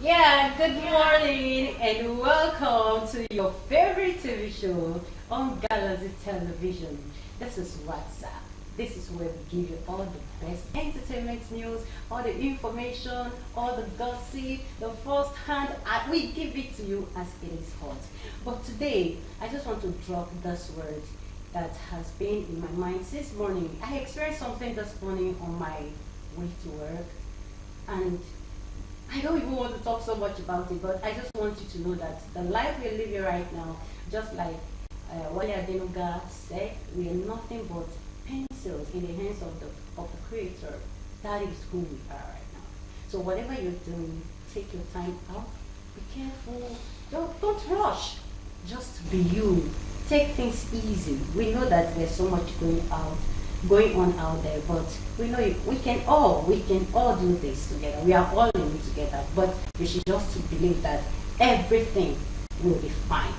Yeah, good morning and welcome to your favorite TV show on Galaxy Television. This is Whatzup. This is where we give you all the best entertainment news, all the information, all the gossip, the first hand, and we give it to you as it is hot. But today, I just want to drop this word that has been in my mind since morning. I experienced something this morning on my way to work, and I don't even want to talk so much about it, but I just want you to know that the life we're living right now, just like Wale Adenuga said, we are nothing but pencils in the hands of the Creator. That is who we are right now. So whatever you're doing, take your time out. Be careful. Don't rush. Just be you. Take things easy. We know that there's so much going on out there, but we know we can all do this together. We are all in it together, but we should just believe that everything will be fine.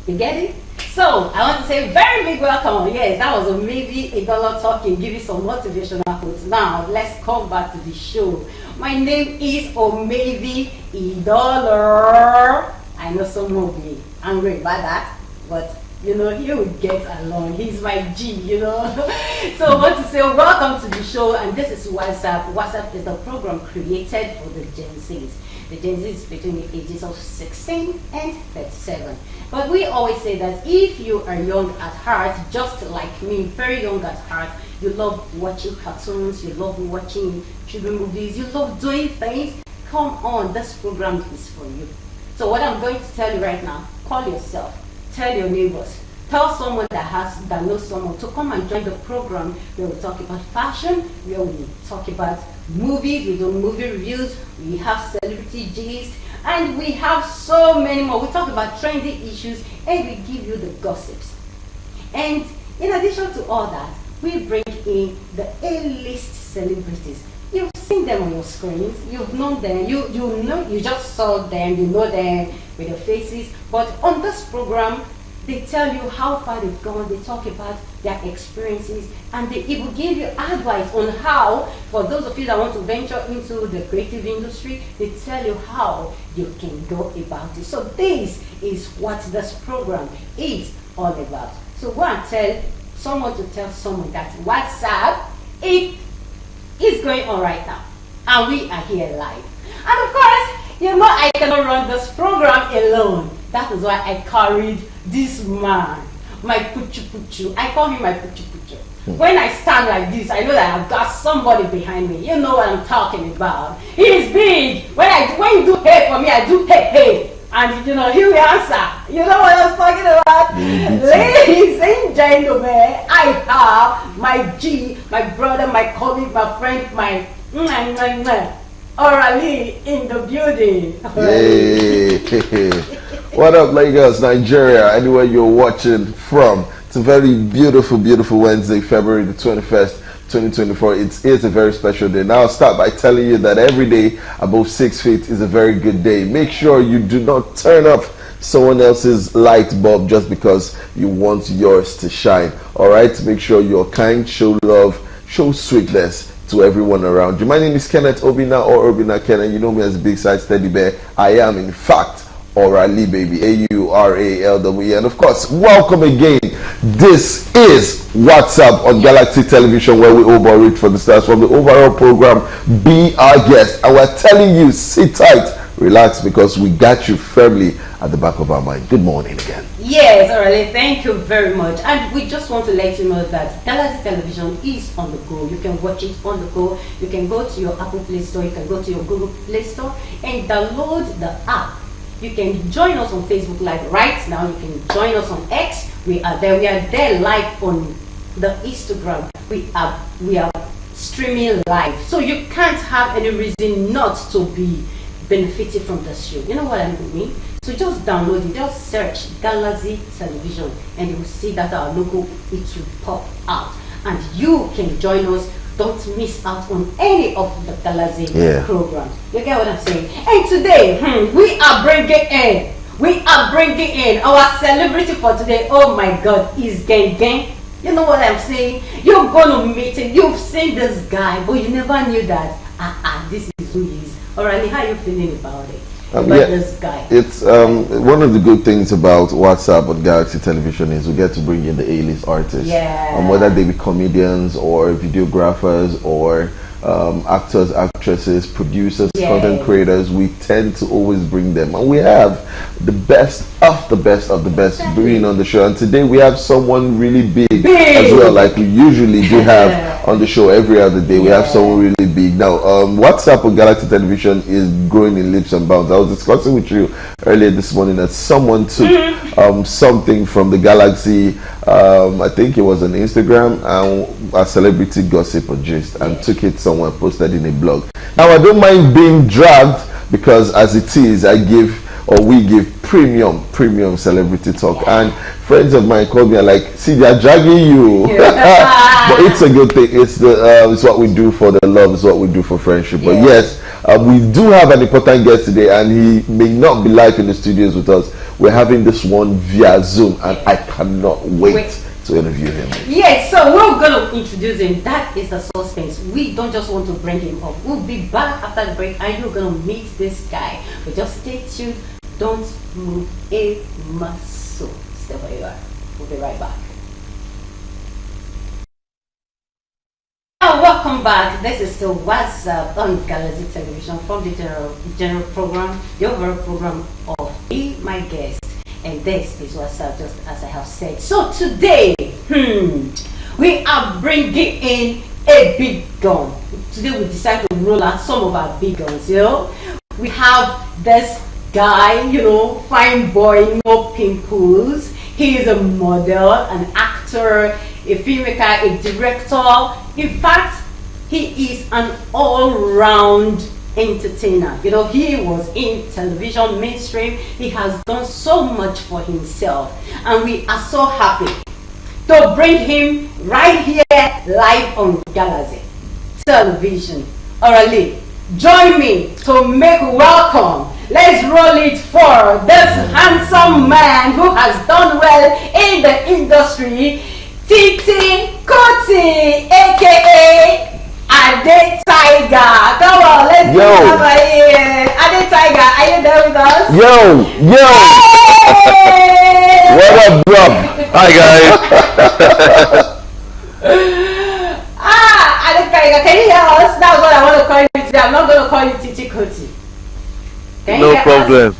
You get it? So I want to say very big welcome. Yes, that was a maybe a dollar talking, give you some motivational quotes. Now let's come back to the show. My name is Omevi Dollar. I know some will be angry about that, but he will get along. He's my G. So I want to say welcome to the show, and this is Whatzup. Whatzup is the program created for the Gen Zs. The Gen Zs between the ages of 16 and 37. But we always say that if you are young at heart, just like me, very young at heart, you love watching cartoons, you love watching children movies, you love doing things, come on, this program is for you. So what I'm going to tell you right now, call yourself. Tell your neighbors. Tell someone that knows someone to come and join the program where we talk about fashion, where we talk about movies, we do movie reviews, we have celebrity gist, and we have so many more. We talk about trendy issues and we give you the gossips. And in addition to all that, we bring in the A-list celebrities. You've seen them on your screens, you've known them, you just saw them, you know them with their faces. But on this program, they tell you how far they've gone, they talk about their experiences, and they even give you advice on how, for those of you that want to venture into the creative industry, they tell you how you can go about it. So this is what this program is all about. So go and tell someone to tell someone that Whatzup, it is going on right now, and we are here live. And of course, I cannot run this program alone. That is why I carried this man, my puchu puchu. I call him my puchu puchu. When I stand like this, I know that I've got somebody behind me. You know what I'm talking about. He is big. When you do hey for me, I do hey. And he will answer. You know what I'm talking about? Ladies and gentlemen, I have my G, my brother, my colleague, my friend, my Orally in the building. Hey. What up, Lagos, Nigeria, anywhere you're watching from. It's a very beautiful, beautiful Wednesday, February the 21st, 2024. It is a very special day. Now I'll start by telling you that every day above 6 feet is a very good day. Make sure you do not turn up someone else's light bulb just because you want yours to shine. All right, make sure you're kind, show love, show sweetness to everyone around you. My name is Kenneth Obina, or Obina Kenneth. You know me as Big Size Teddy Bear. I am, in fact, Orally, baby. AURALW. And of course, welcome again. This is Whatzup on Galaxy Television, where we overreach for the stars from the overall program. Be our guest. And we're telling you, sit tight, relax, because we got you firmly at the back of our mind. Good morning again. Yes, Orally, thank you very much. And we just want to let you know that Galaxy Television is on the go. You can watch it on the go. You can go to your Apple Play Store, you can go to your Google Play Store and download the app. You can join us on Facebook Live right now. You can join us on X. We are there live on the Instagram. We are streaming live. So you can't have any reason not to be benefited from this show. You know what I mean? So just download it, just search Galaxy Television and you will see that our logo, it will pop out. And you can join us. Don't miss out on any of the Galaxy programs. You get what I'm saying? And today, we are bringing in our celebrity for today. Oh my God, is Gang Gang. You know what I'm saying? You're gonna meet him. You've seen this guy, but you never knew that this is who he is. Alright, how are you feeling about it? Yeah, This guy. it's one of the good things about WhatsApp on Galaxy Television is we get to bring in the A-list artists. Yeah. Whether they be comedians or videographers or actors, actresses, producers, content creators, we tend to always bring them, and we have the best of the best of the best bringing on the show. And today we have someone really big as well, like we usually do have on the show every other day. We have someone really big. Now, WhatsApp on Galaxy Television is growing in leaps and bounds. I was discussing with you earlier this morning that someone took something from the Galaxy, I think it was on Instagram, a celebrity gossip or gist, and took it somewhere, posted in a blog. Now, I don't mind being dragged because as it is, we give premium celebrity talk, and friends of mine called me and like, see, they're dragging you. But it's a good thing. It's what we do for the love, it's what we do for friendship. But yes, we do have an important guest today, and he may not be live in the studios with us. We're having this one via Zoom, and I cannot wait to interview him. Yes, so we're going to introduce him. That is the suspense. We don't just want to bring him up. We'll be back after the break, and you're going to meet this guy. But just stay tuned. Don't move a muscle. Stay where you are. We'll be right back. Now, welcome back. This is still Whatzup on Galaxy Television from the general program, the overall program of Be My Guest. And this is Whatzup, just as I have said. So today, we are bringing in a big gun. Today we decided to roll out some of our big guns, We have this guy, fine boy, no pimples. He is a model, an actor, a filmmaker, a director. In fact, he is an all-round entertainer. He was in television, mainstream. He has done so much for himself, and we are so happy to bring him right here live on Galaxy Television. Alright, join me to make welcome. Let's roll it for this handsome man who has done well in the industry, Titi Kuti, aka Ade Tiger. Come on, let's get over here. Ade Tiger, are you there with us? Yo! Hey! What up, bro? Hi guys. Ade Tiger, can you hear us? That's what I want to call you today. I'm not going to call you Titi Kuti. No problem.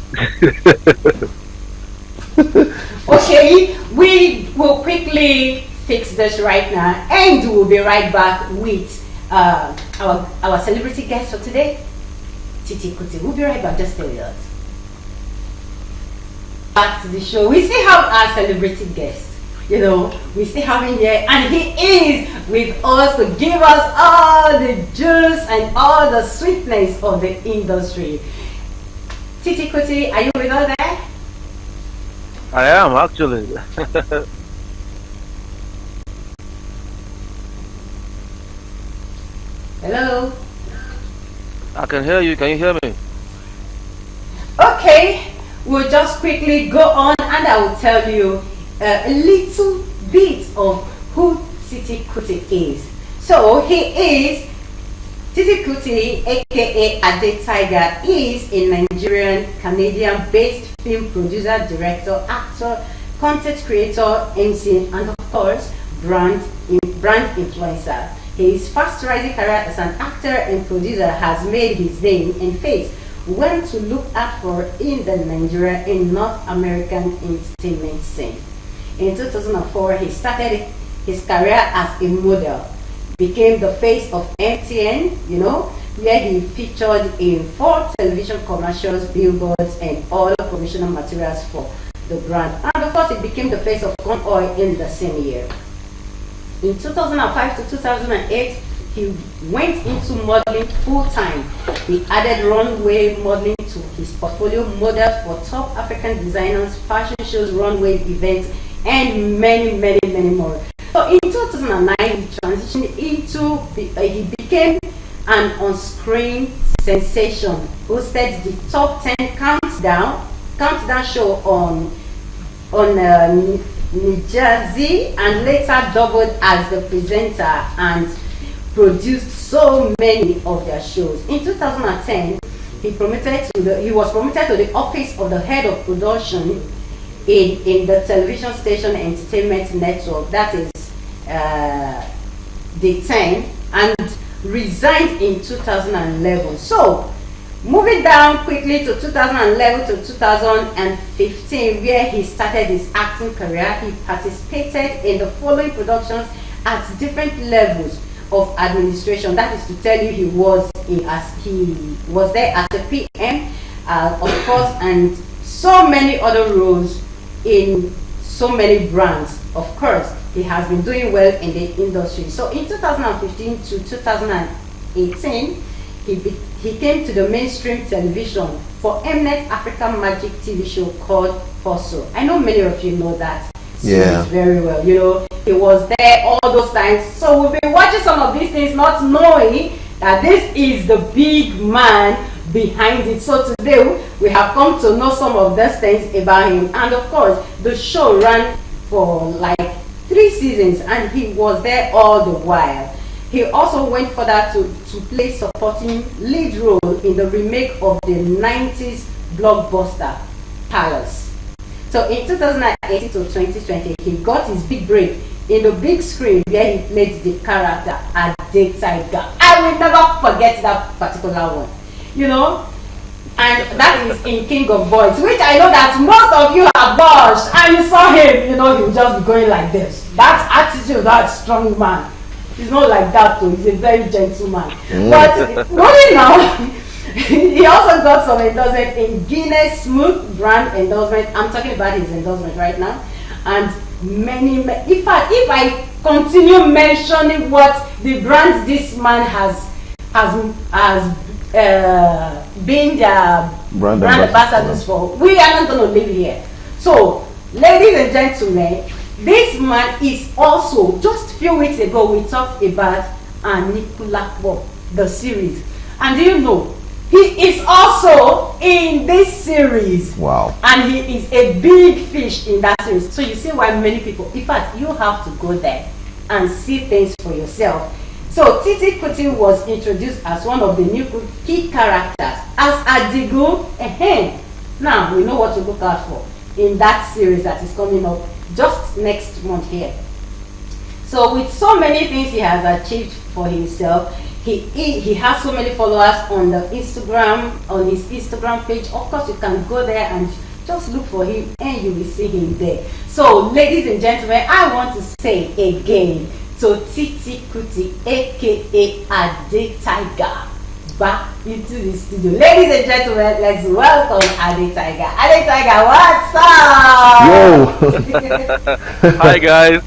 Okay, we will quickly fix this right now, and we'll be right back with our celebrity guest for today, Titi Kuti. We'll be right back. Just stay with us. Back to the show. We still have our celebrity guest. We still have him here, and he is with us to give us all the juice and all the sweetness of the industry. Titi Kuti, are you with us there? I am actually. Hello? I can hear you. Can you hear me? Okay, we'll just quickly go on, and I will tell you a little bit of who Titi Kuti is. So he is Titi Kuti, aka Ade Tiger, is a Nigerian, Canadian-based film producer, director, actor, content creator, MC, and of course, brand influencer. His fast-rising career as an actor and producer has made his name and face well to look out for in the Nigeria and North American entertainment scene. In 2004, he started his career as a model, became the face of MTN, where he featured in 4 television commercials, billboards, and all promotional materials for the brand. And of course, he became the face of Corn Oil in the same year. In 2005 to 2008, he went into modeling full-time. He added runway modeling to his portfolio, modeled for top African designers, fashion shows, runway events, and many more. So in 2009, he transitioned into, he became an on-screen sensation, hosted the top 10 countdown show on New Jersey, and later doubled as the presenter and produced so many of their shows. In 2010, he was promoted to the office of the head of production in the television station entertainment network, that is the 10, and resigned in 2011. So moving down quickly to 2011 to 2015, where he started his acting career, he participated in the following productions at different levels of administration. That is to tell you, he was there as a PM, of course, and so many other roles in so many brands. Of course, he has been doing well in the industry. So in 2015 to 2018, he came to the mainstream television for Mnet African Magic TV show called Whatzup. I know many of you know that series very well. You know, he was there all those times. So we've been watching some of these things, not knowing that this is the big man behind it. So today we have come to know some of those things about him. And of course, the show ran for like 3 seasons, and he was there all the while. He also went further to play supporting lead role in the remake of the 90s blockbuster Palace. So in 2018 to 2020, he got his big break in the big screen where he played the character Ade Tiger. I will never forget that particular one, you know, and that is in King of Boys, which I know that most of you have watched, and you saw him, you know, he would just be going like this. That attitude, that strong man. He's not like that too. He's a very gentleman. But going now, he also got some endorsement in Guinness Smooth brand endorsement. I'm talking about his endorsement right now, and many. In fact, if I continue mentioning what the brands this man has been their brand ambassadors for, we are not going to live here. So, ladies and gentlemen, this man is also, just a few weeks ago, we talked about Anikulapo, the series. And do you know, he is also in this series. Wow. And he is a big fish in that series. So you see why many people, in fact, you have to go there and see things for yourself. So Titi Kuti was introduced as one of the new key characters as Adigo. Now we know what to look out for in that series that is coming up just next month here. So with so many things he has achieved for himself, he has so many followers on the Instagram, on his Instagram page. Of course, you can go there and just look for him and you will see him there. So ladies and gentlemen, I want to say again to Titi Kuti, aka Ade Tiger, back into the studio. Ladies and gentlemen, let's welcome Ade Tiger. Ade Tiger, what's up? Yo. Hi guys.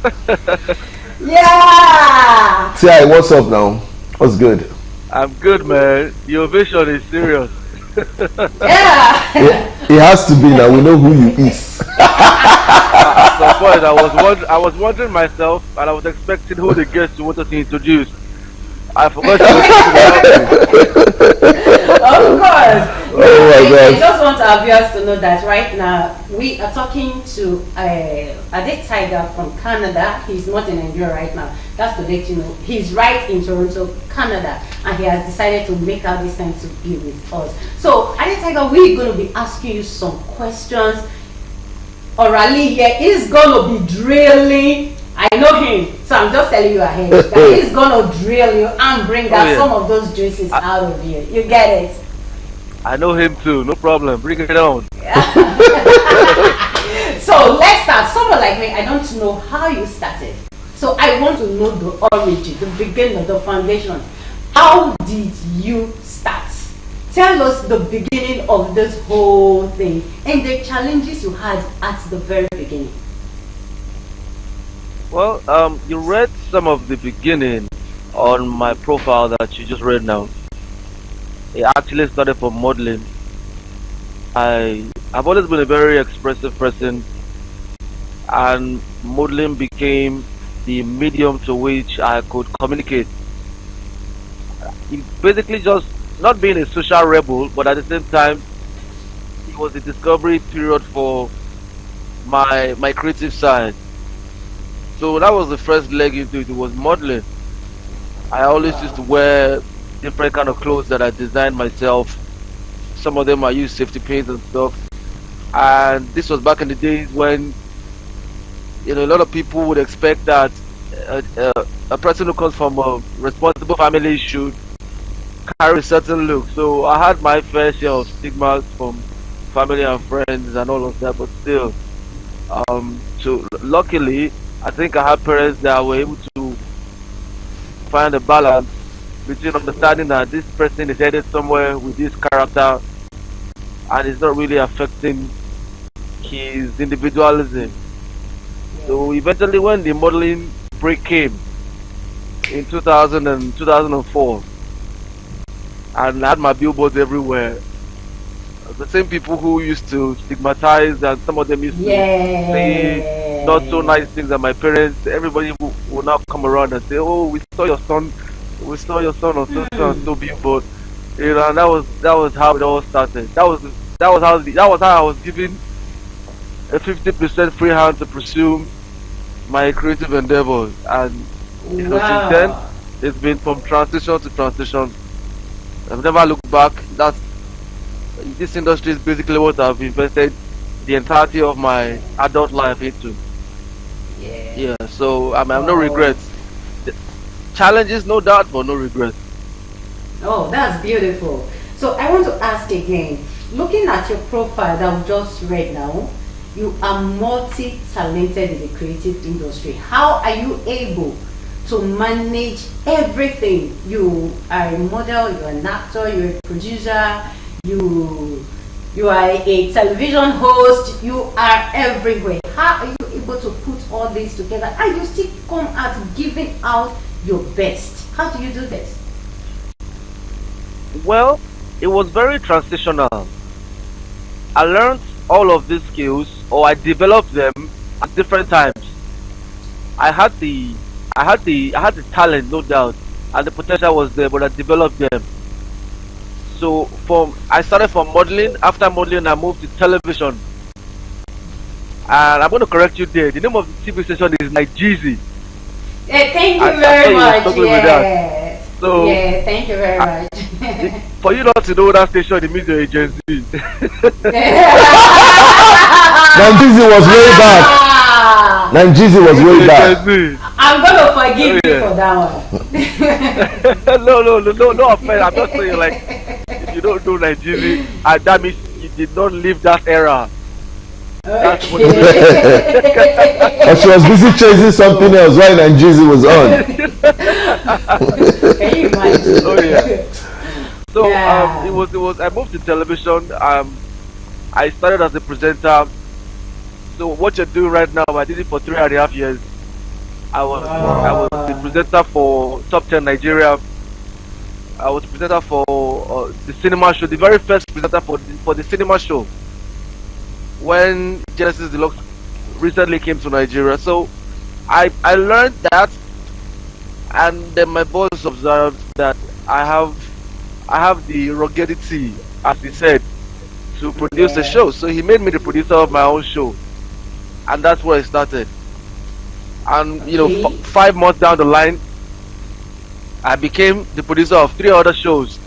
Yeah. Ti, what's up now? What's good? I'm good, man. Your vision is serious. Yeah. It has to be now. We know who you is. At some point, I was wondering myself, and I was expecting who the guest you wanted to introduce. I forgot to Of course. Oh my I God. just want our viewers to know that right now we are talking to Ade Tiger from Canada. He's not in Nigeria right now. That's to let you know. He's right in Toronto, Canada, and he has decided to make out this time to be with us. So, Ade Tiger, we're going to be asking you some questions orally here. He's going to be drilling. I know him, so I'm just telling you ahead that he's gonna drill you and bring out some of those juices out of you. You get it? I know him too, no problem. Bring it on. So let's start. Someone like me, I don't know how you started. So I want to know the origin, the beginning, the foundation. How did you start? Tell us the beginning of this whole thing and the challenges you had at the very beginning. Well, you read some of the beginning on my profile that you just read now. It actually started from modeling. I've always been a very expressive person, and modeling became the medium to which I could communicate. It basically just not being a social rebel, but at the same time, it was a discovery period for my creative side. So that was the first leg into it. It was modeling. I always used to Wow. wear different kind of clothes that I designed myself. Some of them I use safety pins and stuff. And this was back in the days when a lot of people would expect that a person who comes from a responsible family should carry a certain look. So I had my fair share of stigmas from family and friends and all of that, but still, so luckily, I think I had parents that were able to find a balance between understanding that this person is headed somewhere with this character and it's not really affecting his individualism. So Yeah. eventually, when the modeling break came in 2000 and 2004, and I had my billboards everywhere, the same people who used to stigmatize and some of them used to say not so Yeah. nice things at my parents, everybody will now come around and say, "Oh, we saw your son on so so and Hmm. so billboard." And that was how it all started. That was how I was given a 50% free hand to pursue my creative endeavors, and since then Wow. it's been from transition to transition. I've never looked back. This industry is basically what I've invested the entirety of my adult life into. Yeah. Yeah, so I have no Oh. regrets. The challenges, no doubt, but no regrets. Oh, that's beautiful. So I want to ask again, looking at your profile that we just read now, you are multi-talented in the creative industry. How are you able to manage everything? You are a model, you're an actor, you're a producer, you you are a television host, you are everywhere. How are you able to put all this together and you still come out giving out your best? How do you do this? Well, it was very transitional. I learned all of these skills, or I developed them at different times. I had the, I had the talent, no doubt, and the potential was there, but I developed them. So I started from modeling. After modeling, I moved to television. And I'm going to correct you there. The name of the TV station is Nigezie. Thank you I thought very you were much. struggling with that. Yes. So Yeah, thank you very I, much. for you not to know that station, it means you're a Gen Z. Nigeria was way back. Ah, Nigeria It was means way you're a back. Gen Z. I'm gonna Oh forgive you yeah. for that one. No, no, no, no, no offense. I'm just saying, like, if you don't know Nigeria, that means you did not live that era. That's what it means. Or she was busy chasing something else while Nigeria was on. Can you Oh yeah. imagine? So it Yeah. was it was I moved to television. I started as a presenter. So what you're doing right now, I did it for 3.5 years. I was the Wow. presenter for Top 10 Nigeria. I was the presenter for the cinema show, the very first presenter for the cinema show when Genesis Deluxe recently came to Nigeria. So I learned that, and then my boss observed that I have I have the ruggedity, as he said, to produce a Yeah. show. So he made me the producer of my own show, and that's where I started. And Okay. 5 months down the line, I became the producer of three other shows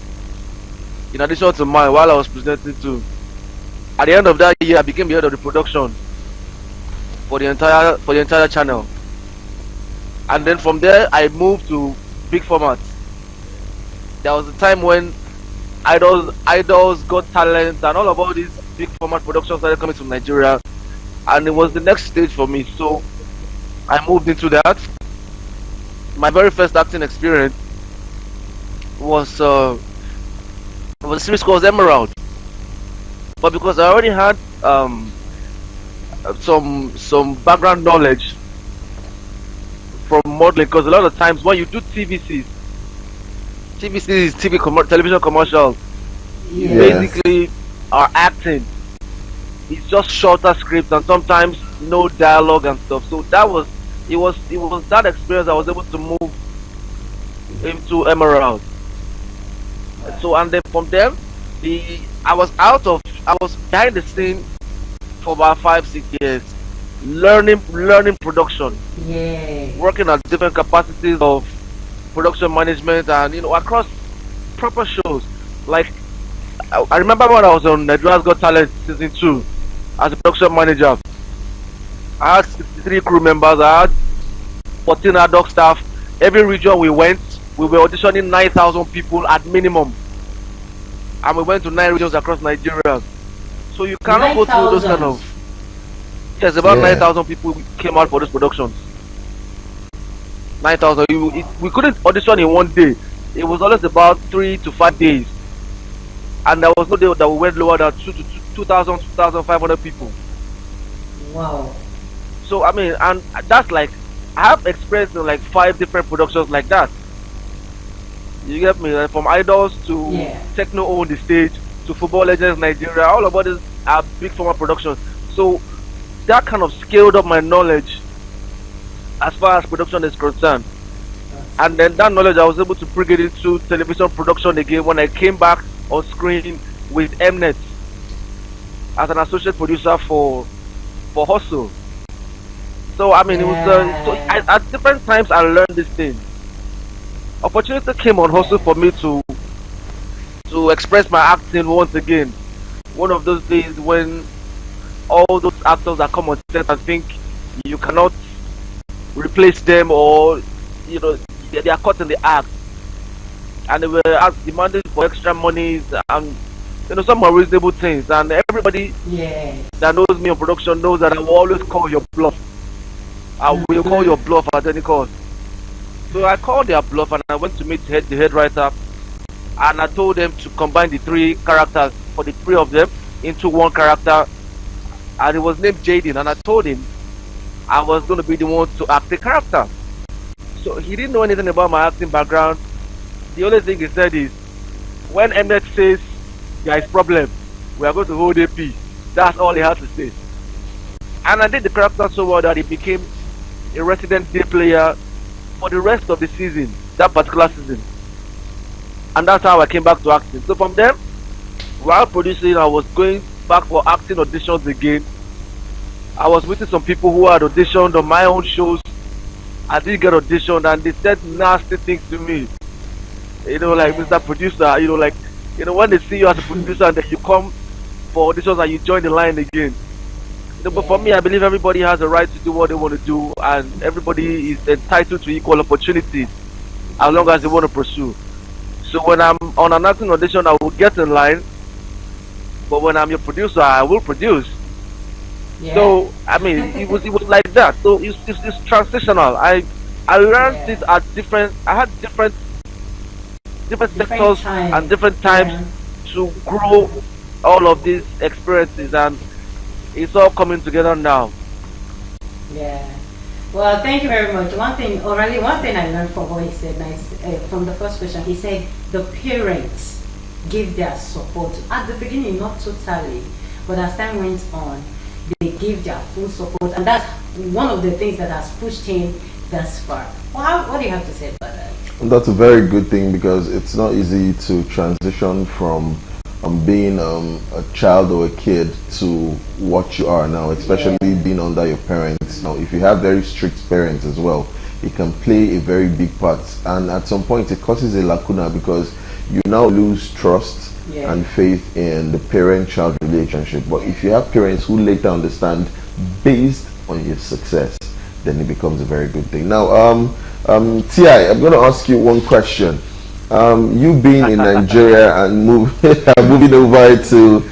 in addition to mine while I was presenting too. At the end of that year, I became the head of the production for the entire channel. And then from there, I moved to big formats. There was a time when Idols, Got Talent, and all these big format productions started coming to Nigeria, and it was the next stage for me. So I moved into that. My very first acting experience was was a series called Emerald, but because I already had some background knowledge from modeling, because a lot of times when you do TVCs, television commercials, you Yeah. Yes. basically are acting. It's just shorter scripts and sometimes no dialogue and stuff. So it was that experience I was able to move into Emerald. So and then from there, the I was behind the scene for about 5 6 years, learning production, Yeah. working at different capacities of production management, and across proper shows. Like I remember when I was on Nigeria's Got Talent season 2 as a production manager. I had 63 crew members. I had 14 ad hoc staff. Every region we went, we were auditioning 9,000 people at minimum, and we went to 9 regions across Nigeria. So you cannot go through those kind 9,000. of. Yes, about Yeah. 9,000 people came out for those productions. 9,000. We couldn't audition in one day. It was always about 3 to 5 days, and there was no day that we went lower than 2,000, 2,500 people. Wow. So I mean, and that's like I have experience in like 5 different productions like that. You get me? Like, from idols to Yeah. techno on the stage to football legends Nigeria. All about this are big format productions. So that kind of scaled up my knowledge as far as production is concerned. And then that knowledge I was able to bring it into television production again when I came back on screen with Mnet as an associate producer for Hustle. So I mean, it was at different times I learned this thing. Opportunity came on Hustle for me to express my acting once again. One of those days when all those actors that come on set and think you cannot replace them, or they are caught in the act, and they were demanding for extra monies and some unreasonable things, and everybody Yeah. that knows me on production knows that I will always call your bluff. I will call your bluff at any cost. So I called their bluff and I went to meet the head writer, and I told them to combine the 3 characters for the 3 of them into one character, and it was named Jaden, and I told him I was going to be the one to act the character. So he didn't know anything about my acting background. The only thing he said is, when Mnet says there is problem, we are going to hold AP. That's all he had to say. And I did the character so well that he became a resident day player for the rest of the season, that particular season. And that's how I came back to acting. So from then, while producing, I was going back for acting auditions again. I was meeting some people who had auditioned on my own shows. I didn't get auditioned, and they said nasty things to me. Like, Mr. Producer, when they see you as a producer and then you come for auditions and you join the line again. But for me, I believe everybody has a right to do what they want to do, and everybody is entitled to equal opportunities as long as they want to pursue. So when I'm on an acting audition, I will get in line, but when I'm your producer, I will produce. Yeah. So I mean, it was like that. So it's transitional. I learned it at different. I had different sectors times. and different times to grow all of these experiences, and it's all coming together now. Yeah. Well, thank you very much. One thing I learned from what he said, from the first question, he said the parents give their support. At the beginning, not totally, but as time went on, they give their full support, and that's one of the things that has pushed him thus far. Well, what do you have to say about that? That's a very good thing, because it's not easy to transition from being a child or a kid to what you are now, especially being under your parents. Now, if you have very strict parents as well, it can play a very big part, and at some point it causes a lacuna, because you now lose trust and faith in the parent-child relationship. But if you have parents who later understand based on your success, then it becomes a very good thing. Now, T.I., I'm going to ask you one question. You being in Nigeria and moving over to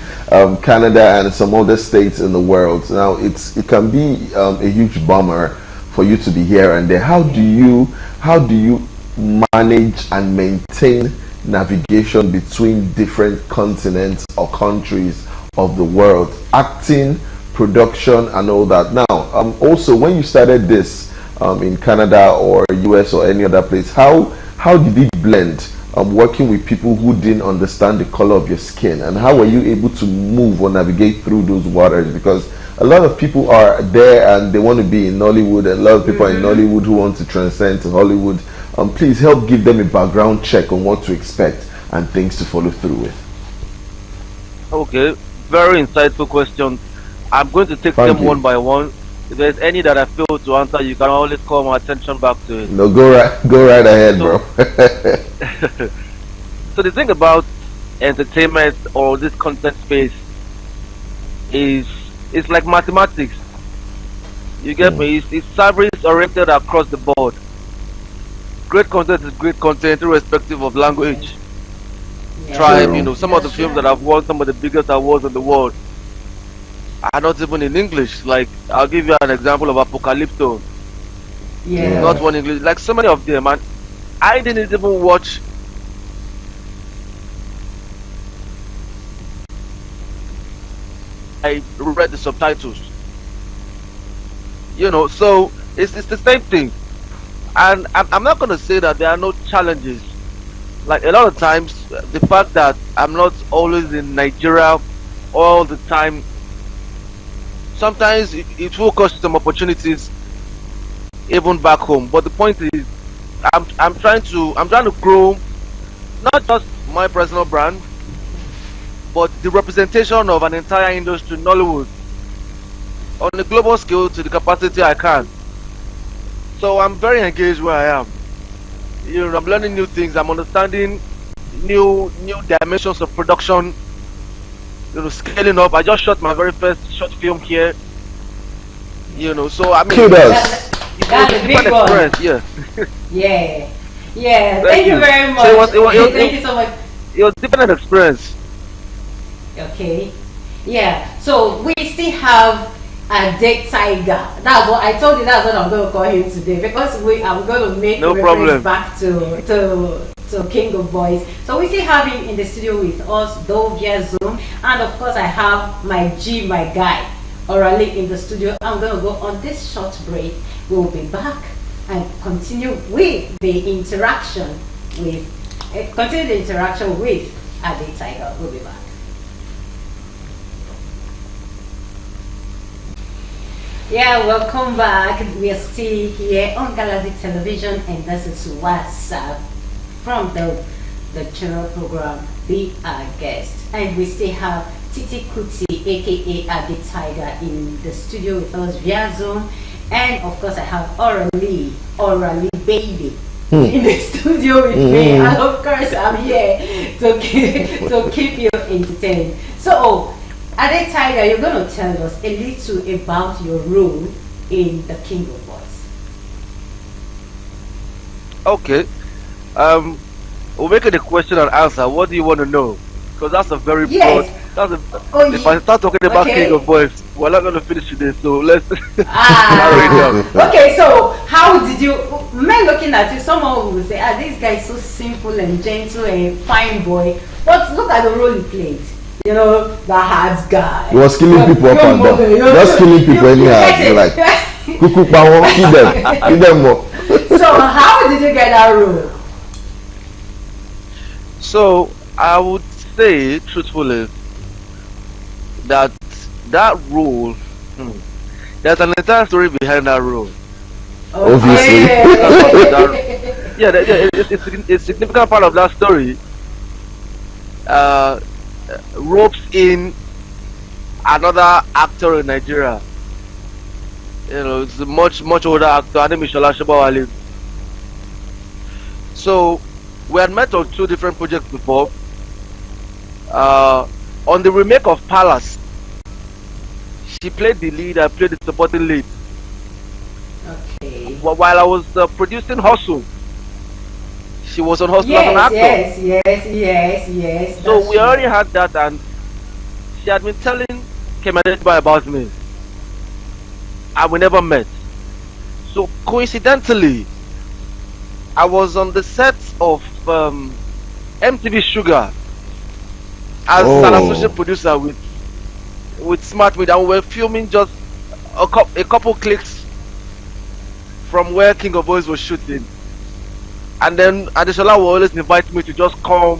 Canada and some other states in the world, now it can be a huge bummer for you to be here and there. How do you manage and maintain navigation between different continents or countries of the world, acting, production, and all that? Now, also, when you started this in Canada or US or any other place, how did it blend working with people who didn't understand the color of your skin, and how were you able to move or navigate through those waters? Because a lot of people are there and they want to be in Nollywood, and a lot of people are in Nollywood who want to transcend to Hollywood. Please help give them a background check on what to expect and things to follow through with. Okay, very insightful question. I'm going to take Thank them you. one by one. If there's any that I fail to answer, you can always call my attention back to it. No, go right ahead, So, bro. so the thing about entertainment or this content space is it's like mathematics. You get Mm, me? It's service oriented across the board. Great content is great content, irrespective of language, Yes. tribe. Yeah. You true. know, some of the That's films that right. have won some of the biggest awards in the world are not even in English. Like, I'll give you an example of Apocalypto. Not Yeah. Yes. one English. Like so many of them, and I didn't even watch. I read the subtitles. So it's the same thing. And I'm not gonna say that there are no challenges. Like a lot of times, the fact that I'm not always in Nigeria all the time, sometimes it will cost some opportunities even back home. But the point is, I'm trying to grow not just my personal brand, but the representation of an entire industry in Nollywood on a global scale to the capacity I can. So I'm very engaged where I am. I'm learning new things. I'm understanding new dimensions of production. Scaling up. I just shot my very first short film here. So I mean, Kudos. That, it was a that's a different big one. experience. Yeah, Yeah. Yeah. thank Thank you you. very So it much. was it was, it was, Thank you so much. it was a different experience. Okay. Yeah. So we still have a dead tiger. That's what I told you. That's what I'm going to call him today because I'm going to make No reference problem. back to King of Boys. So we still have him in the studio with us, though via Zoom, and of course I have my guy, Orally in the studio. I'm going to go on this short break. We'll be back and continue with the interaction with a dead tiger. We'll be back. Yeah, welcome back. We are still here on Galactic Television, and this is Whatzup from the general program. Be our guest, and we still have Titi Kuti, aka Adi Tiger, in the studio with us via Zoom, and of course I have Orally Baby. In the studio with me, and of course I'm here to keep you entertained. So, Ade Tiger, you're going to tell us a little about your role in the King of Boys. Okay. We'll make it a question and answer. What do you want to know? Because that's a very broad. Yes. That's a, Oh, if I start talking about King of okay. Boys, we're not going to finish today. So let's narrow it down. Okay, so how did you, men looking at you, someone will say, this guy is so simple and gentle and fine boy. But look at the role he played. You know, the hard guy. He was killing people up and down. Just killing people anyhow. You're like, cuckoo power, kill them. Kill them more. So how did you get that role? So I would say, truthfully, that that rule, there's an entire story behind that rule. Obviously. Yeah, it's a significant part of that story. Uh, ropes in another actor in Nigeria. It's a much older actor. Her name is Shola Shobawale. So we had met on two different projects before. On the remake of Palace, she played the lead. I played the supporting lead. Okay. While I was producing Hustle, she was on Hustle as an actor. Yes. So That's we already had that, and she had been telling Kemadeba about me, and we never met. So coincidentally, I was on the set of MTV Sugar as an associate producer with Smart Media, and we were filming just a couple clicks from where King of Boys was shooting. And then Adeshola will always invite me to just come,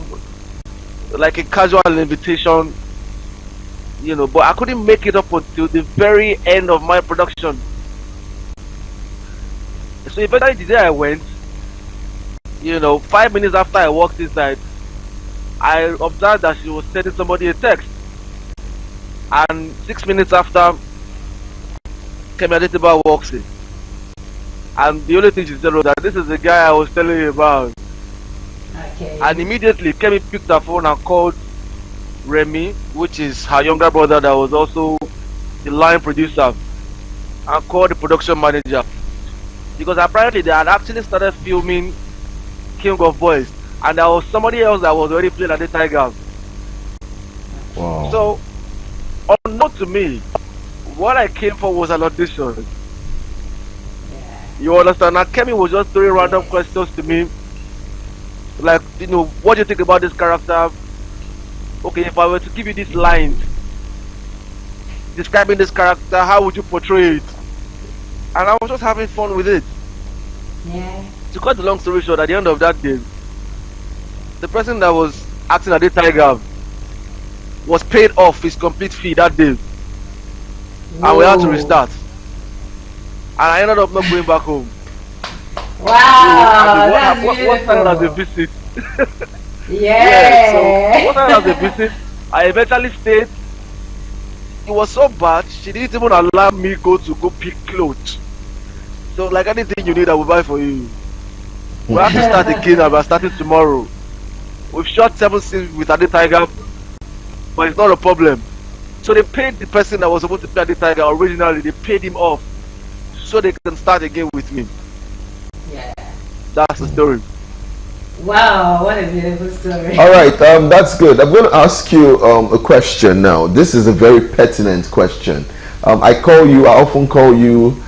like a casual invitation, but I couldn't make it up until the very end of my production. So eventually the day I went, 5 minutes after I walked inside, I observed that she was sending somebody a text. And 6 minutes after, Kemi Adetiba walks in. And the only thing she said was that this is the guy I was telling you about. Okay. And immediately Kemi picked her phone and called Remy, which is her younger brother that was also the line producer, and called the production manager. Because apparently they had actually started filming King of Boys, and there was somebody else that was already playing at the Tiger. Wow. So, unknown to me, what I came for was an audition. Yeah. You understand? Now Kemi was just throwing random questions to me. Like, what do you think about this character? Okay, if I were to give you these lines describing this character, how would you portray it? And I was just having fun with it. Yeah. To cut the long story short, at the end of that day, the person that was acting at the Tiger was paid off his complete fee that day. And we had to restart. And I ended up not going back home. Wow, what started as a visit? Yeah. So what started as a visit, I eventually stayed. It was so bad, she didn't even allow me go pick clothes. So like anything you need, I will buy for you. We have to start again, and we're starting tomorrow. We've shot 7 scenes with Adi Tiger, but it's not a problem. So they paid the person that was supposed to play Adi Tiger originally, they paid him off so they can start again with me. Yeah. That's the story. Wow, what a beautiful story. All right, that's good. I'm going to ask you a question now. This is a very pertinent question. I often call you,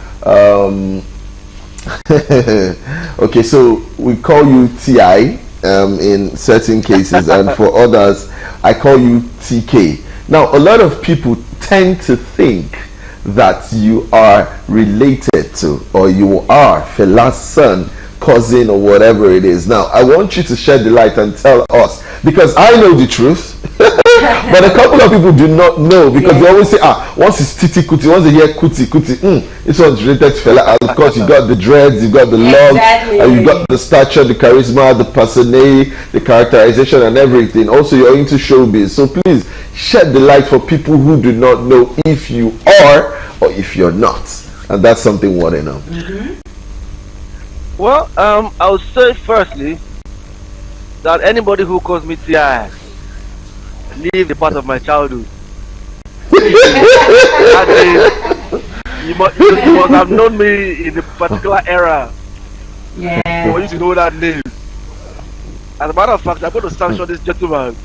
okay, so we call you TI in certain cases, and for others, I call you TK. Now, a lot of people tend to think that you are related to, or you are Fela's son, cousin, or whatever it is. Now, I want you to shed the light and tell us, because I know the truth, but a couple of people do not know, because they always say, once it's Titi Kuti, once they hear Kuti, this one's related to Fela. Of course, you got the dreads, you got the love, and you got the stature, the charisma, the personality, the characterization, and everything. Also, you're into showbiz. So please, shed the light for people who do not know if you are or if you're not. And that's something we want to know. Mm-hmm. Well, I would say firstly that anybody who calls me TI leave the part of my childhood. You must have known me in a particular era Yeah. for you to know that name. As a matter of fact, I'm going to sanction this gentleman.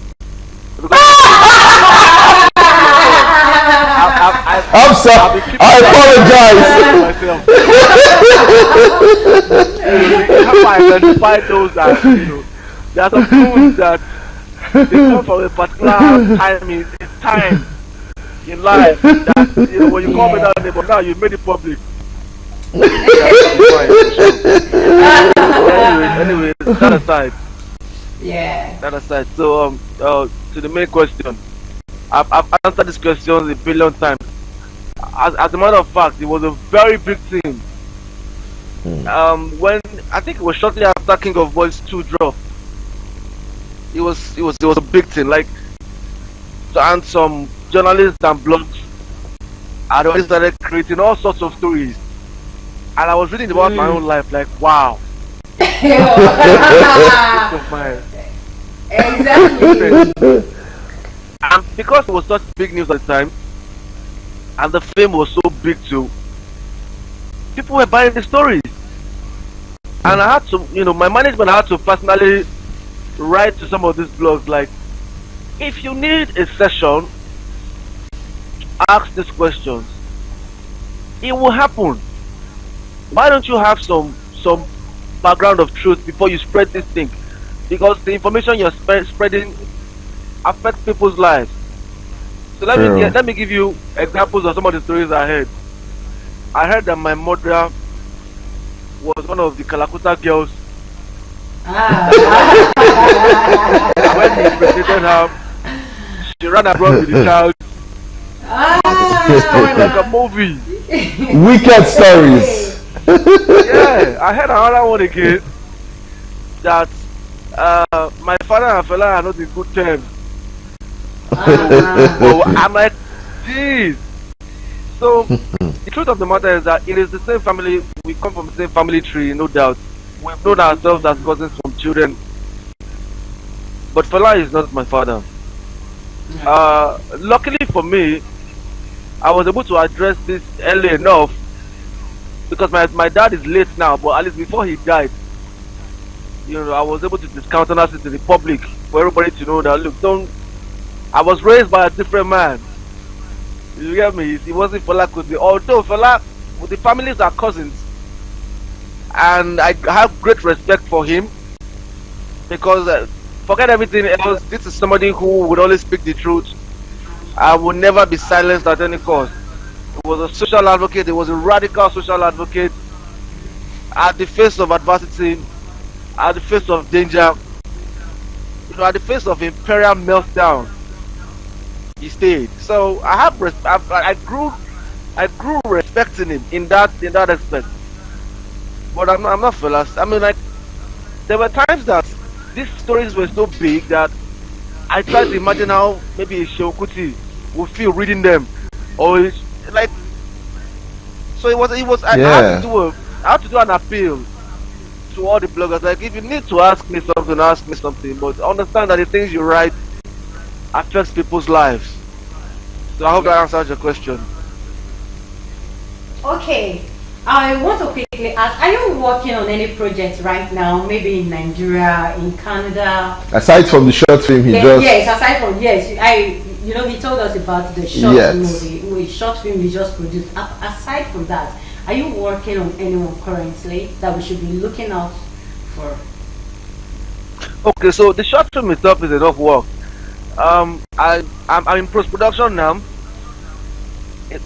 I'm sorry. I apologize. How I identify those that, there are some foods that they come from a particular time in life that, when you call me that name, but now you made it public. Anyway, that aside. Yeah. That aside. So, to the main question. I've answered this question a billion times. As a matter of fact, it was a very big thing. When I think it was shortly after King of Boys 2 dropped, it was a big thing. Like, and some journalists and blogs had already started creating all sorts of stories, and I was reading about my own life. Like, wow. Exactly. And because it was such big news at the time, and the fame was so big too, people were buying the stories. And I had to, my management had to personally write to some of these blogs like, if you need a session, ask these questions. It will happen. Why don't you have some background of truth before you spread this thing? Because the information you're spreading affects people's lives. So let me give you examples of some of the stories I heard. I heard that my mother was one of the Kalakuta girls. When he impregnated her, she ran abroad with the child. It's going like a movie. Wicked stories. Yeah, I heard another one again that my father and Fela are not in good terms. So I'm like, geez. So the truth of the matter is that it is the same family. We come from the same family tree, no doubt. We've known ourselves as cousins from children. But Fela is not my father. Luckily for me, I was able to address this early enough because my dad is late now, but at least before he died, I was able to discountenance it in the public for everybody to know that look, don't. I was raised by a different man. You get me? He wasn't Fela Kuti. Although Fela, the families are cousins, and I have great respect for him because forget everything else. This is somebody who would always speak the truth. I would never be silenced at any cost. He was a social advocate. He was a radical social advocate. At the face of adversity, at the face of danger, at the face of imperial meltdown, he stayed. So I have I grew respecting him in that aspect. But I'm not Fela. I mean, like, there were times that these stories were so big that I tried to imagine how maybe a Kuti would feel reading them, or like. So it was. I had to do an appeal to all the bloggers. Like, if you need to ask me something, ask me something. But understand that the things you write affects people's lives. So I hope that answers your question. Okay. I want to quickly ask, are you working on any projects right now, maybe in Nigeria, in Canada? Aside from the short film Yes, aside from, he told us about the short movie, short film he just produced. Aside from that, are you working on anyone currently that we should be looking out for? Okay, so the short film itself is enough work. I'm in post-production now.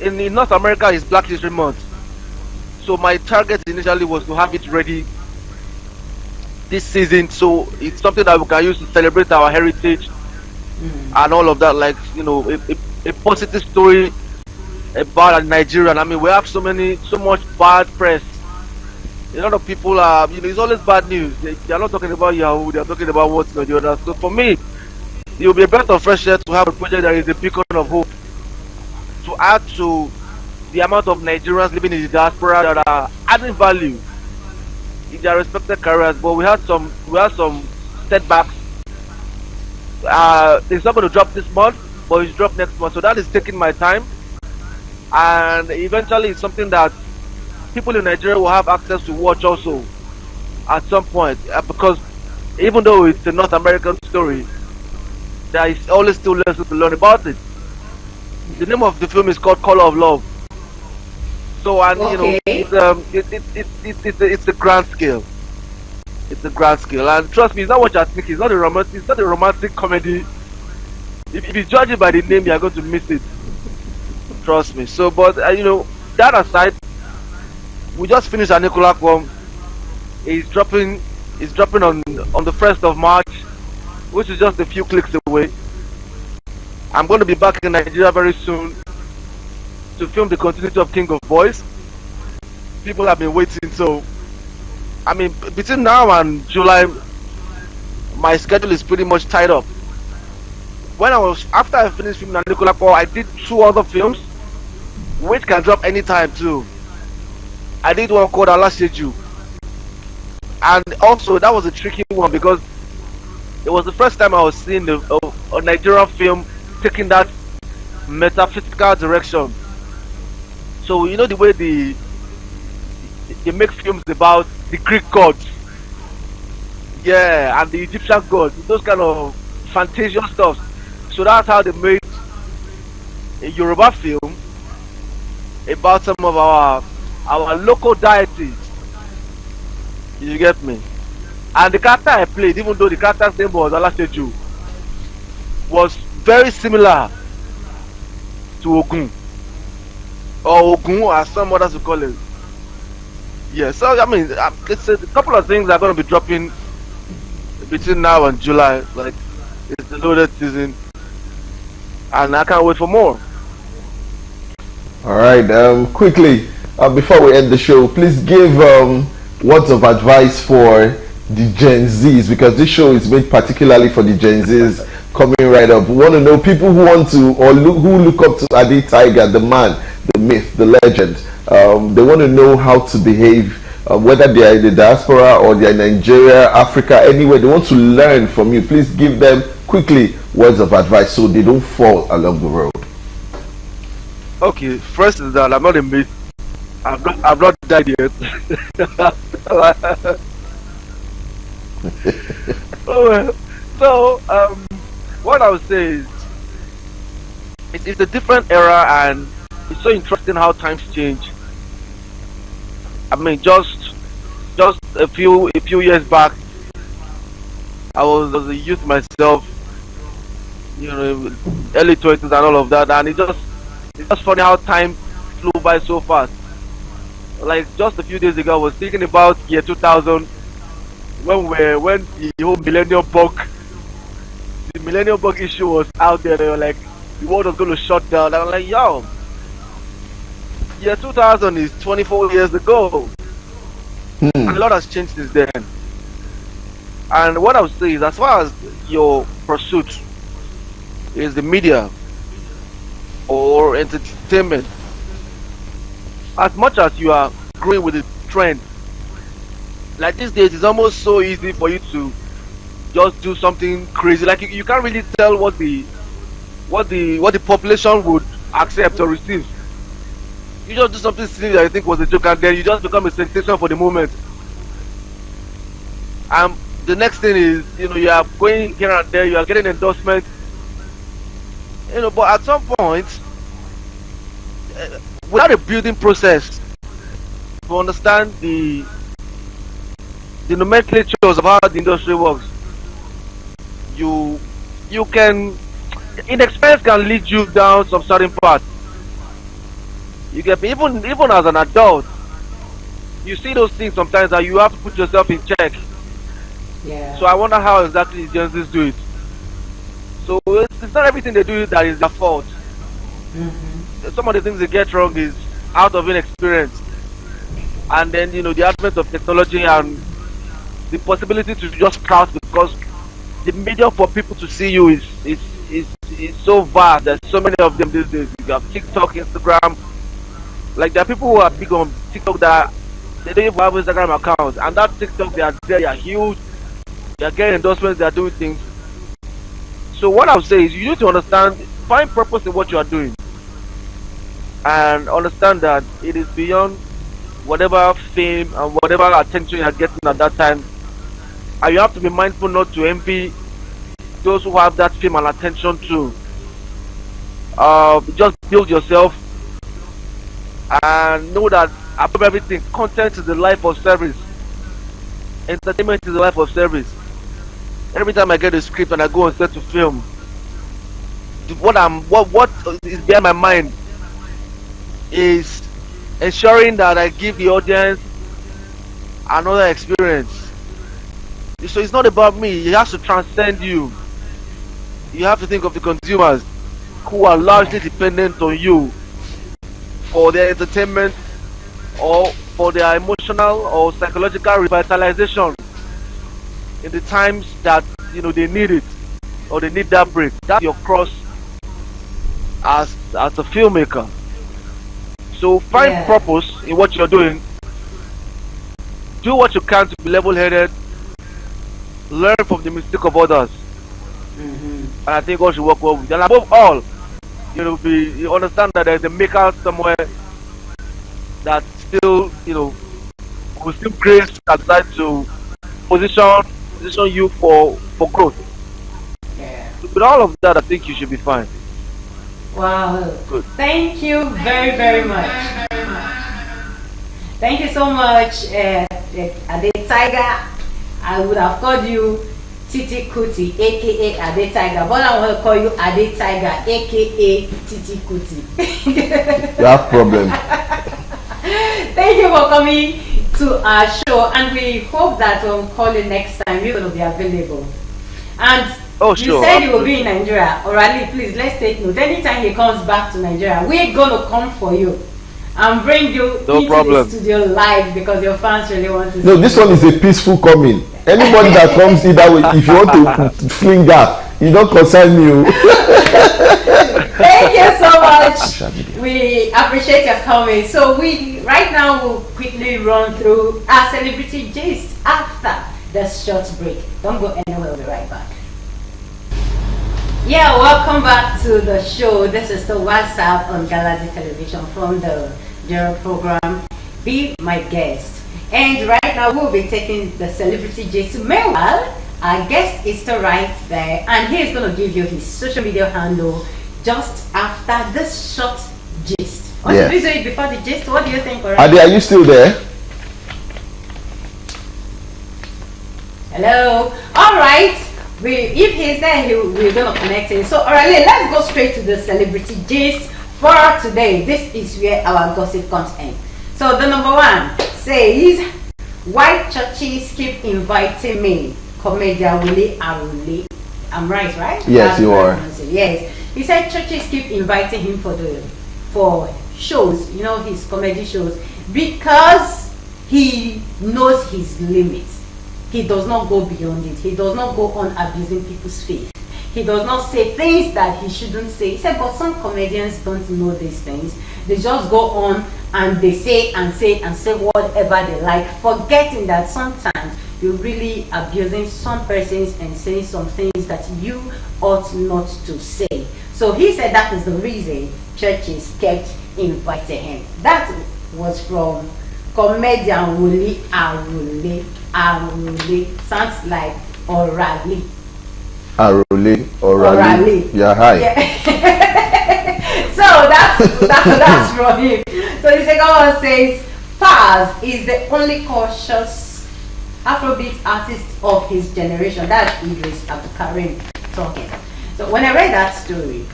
In North America, it's Black History Month. So my target initially was to have it ready this season, so it's something that we can use to celebrate our heritage and all of that. Like, a positive story about Nigeria. I mean, we have so much bad press. A lot of people are, it's always bad news. They are not talking about Yahoo, they are talking about what's going on. So for me, it will be a breath of fresh air to have a project that is a beacon of hope, to add to the amount of Nigerians living in the diaspora that are adding value in their respective careers. But we had some setbacks. It's not going to drop this month, but it's drop next month. So that is taking my time, and eventually it's something that people in Nigeria will have access to watch also at some point. Because even though it's a North American story, there is always still lessons to learn about it. The name of the film is called Color of Love. So, and it's a grand scale. It's a grand scale, and trust me, it's not what you're thinking. It's not a romantic comedy. If you judge it by the name, you're going to miss it. Trust me. So, but that aside, we just finished our Nicola Kwom. It's dropping on the 1st of March, which is just a few clicks away. I'm going to be back in Nigeria very soon to film the continuity of King of Boys. People have been waiting, so I mean, between now and July, my schedule is pretty much tied up. After I finished filming Nicola Kwom, I did 2 other films, which can drop anytime too. I did one called Alaseju, and also that was a tricky one because it was the first time I was seeing a Nigerian film taking that metaphysical direction. So the way they make films about the Greek gods, and the Egyptian gods, those kind of fantasia stuff. So that's how they made a Yoruba film about some of our local deities. You get me? And the character I played, even though the character's name was Alaseju, was very similar to Ogun, or Ogun as some others would call it. Yeah, so I mean, it's a couple of things are going to be dropping between now and July. Like, it's the loaded season, and I can't wait for more. All right, quickly, before we end the show, please give words of advice for the Gen Zs, because this show is made particularly for the Gen Zs coming right up. We want to know people who want to, or who look up to Adi Tiger, the man, the myth, the legend. They want to know how to behave, whether they are in the diaspora or they are in Nigeria, Africa, anywhere. They want to learn from you. Please give them quickly words of advice so they don't fall along the road. Okay, first is that I'm not a myth. I've not died yet. So, what I would say is, it's a different era, and it's so interesting how times change. I mean, just a few years back, I was a youth myself, early 20s and all of that, and it's just funny how time flew by so fast. Like just a few days ago, I was thinking about year 2000 when the whole millennium bug issue was out there. They were like, the world was going to shut down. I was like, yo, year 2000 is 24 years ago. And a lot has changed since then. And what I would say is, as far as your pursuit is the media or entertainment, as much as you are growing with the trend, like these days, it's almost so easy for you to just do something crazy. Like you can't really tell what the population would accept or receive. You just do something silly that you think was a joke, and then you just become a sensation for the moment. And the next thing is, you are going here and there, you are getting endorsements. But at some point, without a building process to understand the nomenclatures of how the industry works, you can, inexperience can lead you down some certain path. You get me? Even as an adult, you see those things sometimes that you have to put yourself in check. Yeah. So I wonder how exactly Gen Zs do it. So it's not everything they do that is their fault. Some of the things they get wrong is out of inexperience, and then the advent of technology and the possibility to just scout, because the medium for people to see you is so vast. There's so many of them these days. You have TikTok, Instagram. Like there are people who are big on TikTok that they don't even have Instagram accounts, and that TikTok they are huge. They are getting endorsements. They are doing things. So what I would say is, you need to understand, find purpose in what you are doing, and understand that it is beyond whatever fame and whatever attention you are getting at that time. And you have to be mindful not to envy those who have that fame and attention too. Just build yourself and know that above everything, content is the life of service. Entertainment is the life of service. Every time I get a script and I go on set to film, what is behind my mind is ensuring that I give the audience another experience. So it's not about me. It has to transcend you. You have to think of the consumers who are largely dependent on you for their entertainment or for their emotional or psychological revitalization in the times that they need it, or they need that break. That's your cross as a filmmaker. So find purpose in what you're doing. Do what you can to be level-headed. Learn from the mistake of others. And I think God should work well with you. And above all, you understand that there's a maker somewhere that still, will still grace and decide to position you for growth. Yeah. So with all of that, I think you should be fine. Wow. Good. Thank you very, very much. Thank you so much, Ade Tiger. I would have called you Titi Kuti, aka Ade Tiger, but I want to call you Ade Tiger, aka Titi Kuti. You have problem. Thank you for coming to our show, and we hope that when we call you next time, you're going to be available. And Oh, you sure. said you will be in Nigeria. Orally, please, let's take note. Anytime he comes back to Nigeria, we're going to come for you and bring you into the studio live, because your fans really want to see No, this one is a peaceful coming. Anybody that comes either way, if you want to fling that, you don't concern me. Thank you so much. social media. We appreciate your comment. So we right now will quickly run through our celebrity gist after the short break. Don't go anywhere. We'll be right back. Yeah, welcome back to the show. This is the WhatsApp on Galaxy Television from the General program. Be my guest. And right now we'll be taking the celebrity gist. Meanwhile, our guest is still right there, and he's going to give you his social media handle just after this short gist. Or should we do it before the gist? What do you think? Adi, are you still there? Hello. All right. If he's there, we're going to connect him. So, all right, let's go straight to the celebrity gist for today. This is where our gossip comes in. So, the number one says, "Why churches keep inviting me?" Comedian Willie Arule. I'm right? Yes, you are. Yes. He said churches keep inviting him for shows, you know, his comedy shows, because he knows his limits. He does not go beyond it. He does not go on abusing people's faith. He does not say things that he shouldn't say. He said, but some comedians don't know these things. They just go on and they say whatever they like, forgetting that sometimes you're really abusing some persons and saying some things that you ought not to say. So he said that is the reason churches kept inviting him. That was from comedian Willie Arule. Arule sounds like Orale. Orale. Yeah, hi. Yeah. So that's from him. So the second one says, Faz is the only cautious Afrobeat artist of his generation. That's Idris Abdulkarim talking. So when I read that story,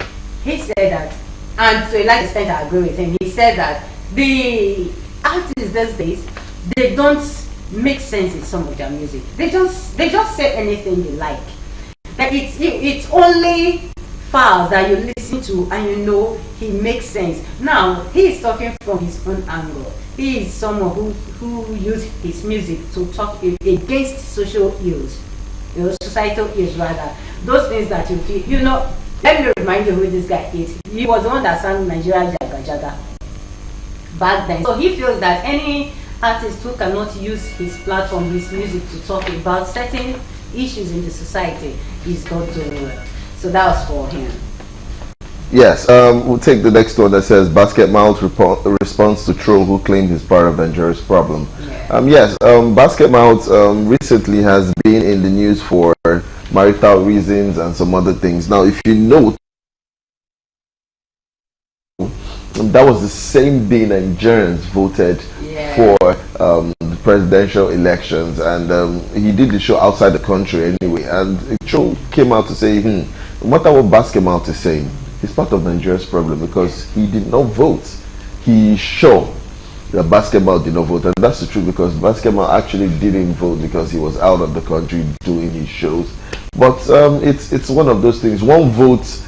he said that, and to a large extent I agree with him, he said that the artists these days, they don't make sense in some of their music. They just say anything they like. That it's only files that you listen to and you know he makes sense. Now he is talking from his own angle. He is someone who uses his music to talk against social ills, societal ills rather. Those things that you feel, you know. Let me remind you who this guy is. He was the one that sang Nigeria Jaga Jaga back then. So he feels that any artist who cannot use his platform, his music to talk about certain issues in the society is not doing well. So that was for him. Yes, we'll take the next one that says Basket Mouth responds to troll who claimed he's part of Nigeria's problem. Yeah. Yes, Basket Mouth recently has been in the news for marital reasons and some other things. Now, if you note, that was the same day Nigerians voted for the presidential elections, and he did the show outside the country anyway, and a show came out to say, no matter what Basket Mouth is saying, he's part of Nigeria's problem because he did not vote. He's sure that Basket Mouth did not vote, and that's the truth, because Basket Mouth actually didn't vote because he was out of the country doing his shows. But it's one of those things. One vote,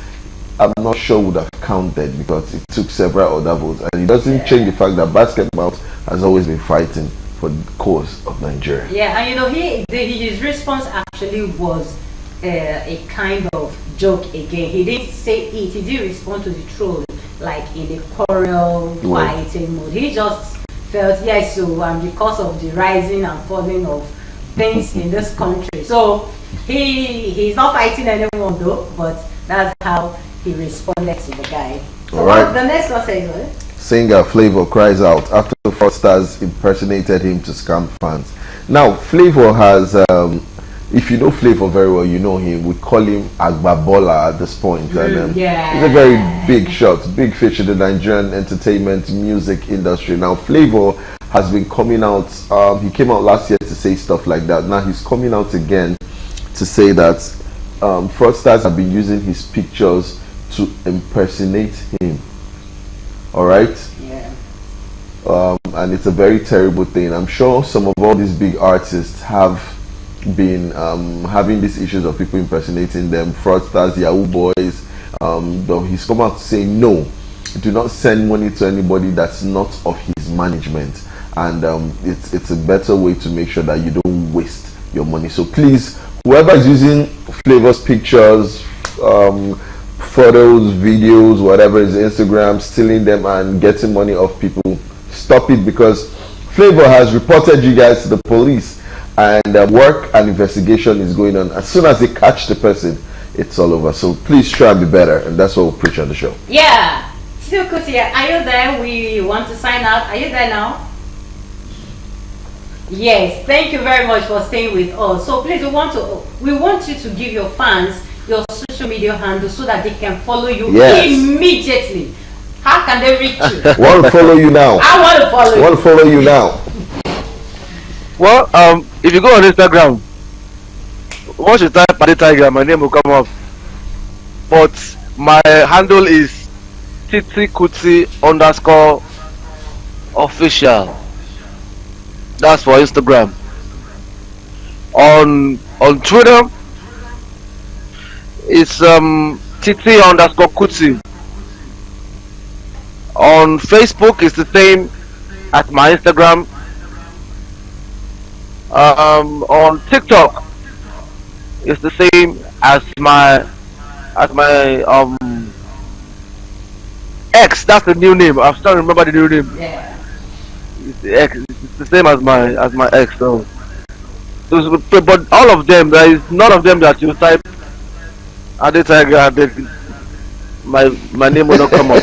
I'm not sure would have counted because it took several other votes, and it doesn't change the fact that Basket Mouth has always been fighting for the cause of Nigeria. Yeah, and you know, his response actually was a kind of joke again. He didn't say it. He didn't respond to the troll like in the quarrel fighting mode. He just felt, yes, so because of the rising and falling of things in this country. So he's not fighting anyone though, but that's how he responded to the guy. So right. The next one says what? Singer Flavor cries out after the fraudsters impersonated him to scam fans. Now, Flavor has, if you know Flavor very well, you know him. We call him Agbabola at this point. And, he's a very big shot, big fish in the Nigerian entertainment music industry. Now, Flavor has been coming out. He came out last year to say stuff like that. Now he's coming out again to say that fraudsters have been using his pictures to impersonate him. All right. Yeah. And it's a very terrible thing. I'm sure some of all these big artists have been having these issues of people impersonating them, fraudsters, Yahoo boys. Though he's come out to say no, do not send money to anybody that's not of his management, and it's a better way to make sure that you don't waste your money. So please, whoever is using Flavor's pictures, photos, videos, whatever is Instagram, stealing them and getting money off people. Stop it, because Flavor has reported you guys to the police, and work and investigation is going on. As soon as they catch the person, it's all over. So please try and be better, and that's what we'll preach on the show. Yeah. Still Kuti, are you there? We want to sign out. Are you there now? Yes, thank you very much for staying with us. So please, we want you to give your fans your social media handle so that they can follow you immediately. How can they reach you? Want to follow you now? I want to follow you. Want to follow you now? Well, if you go on Instagram, once you type Paddy Tiger, my name will come up. But my handle is Titi Kuti _official. That's for Instagram. On Twitter, it's Titi _Kuti. On Facebook, it's the same as my Instagram. On TikTok, it's the same as my X. That's the new name. I'm still remember the new name. Yeah. It's the X. It's the same as my X. So, but all of them, there is none of them that you type Paddy Tiger, my name will not come up.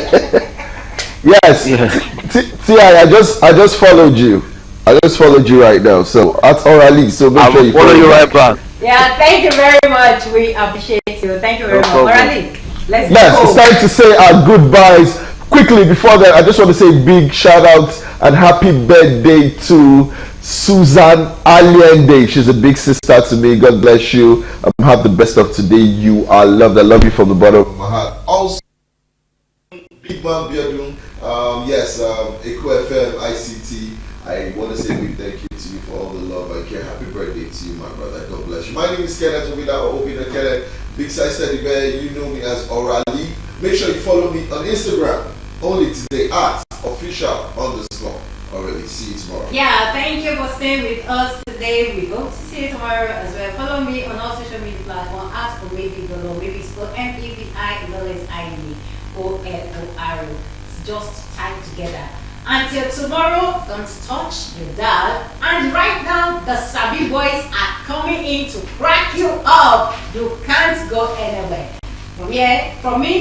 Yes. Yeah. Ti, I just followed you. I just followed you right now. So that's orally. So make sure you follow you right back. Yeah, thank you very much. We appreciate you. Thank you very much. Orally, let's Yes, go. it's time to say our goodbyes. Quickly, before that, I just want to say big shout out and happy birthday to Susan Allende. She's a big sister to me. God bless you. Have the best of today. You are loved. I love you from the bottom of my heart. Also, Big Man Biodun, yes, Echo FM, ICT. I want to say a big thank you to you for all the love and care. Happy birthday to you, my brother. God bless you. My name is Kenneth Obida or Obida Kenneth. Big size teddy bear. You know me as Orali. Make sure you follow me on Instagram. Only today at official_. Already. See you tomorrow. Yeah, thank you for staying with us today. We hope to see you tomorrow as well. Follow me on all social media platforms. Ask for Maybe Dolo. Maybe spell MEVIOLOR. It's just tied together. Until tomorrow, don't touch your dial. And right now, the Sabi boys are coming in to crack you up. You can't go anywhere. From me,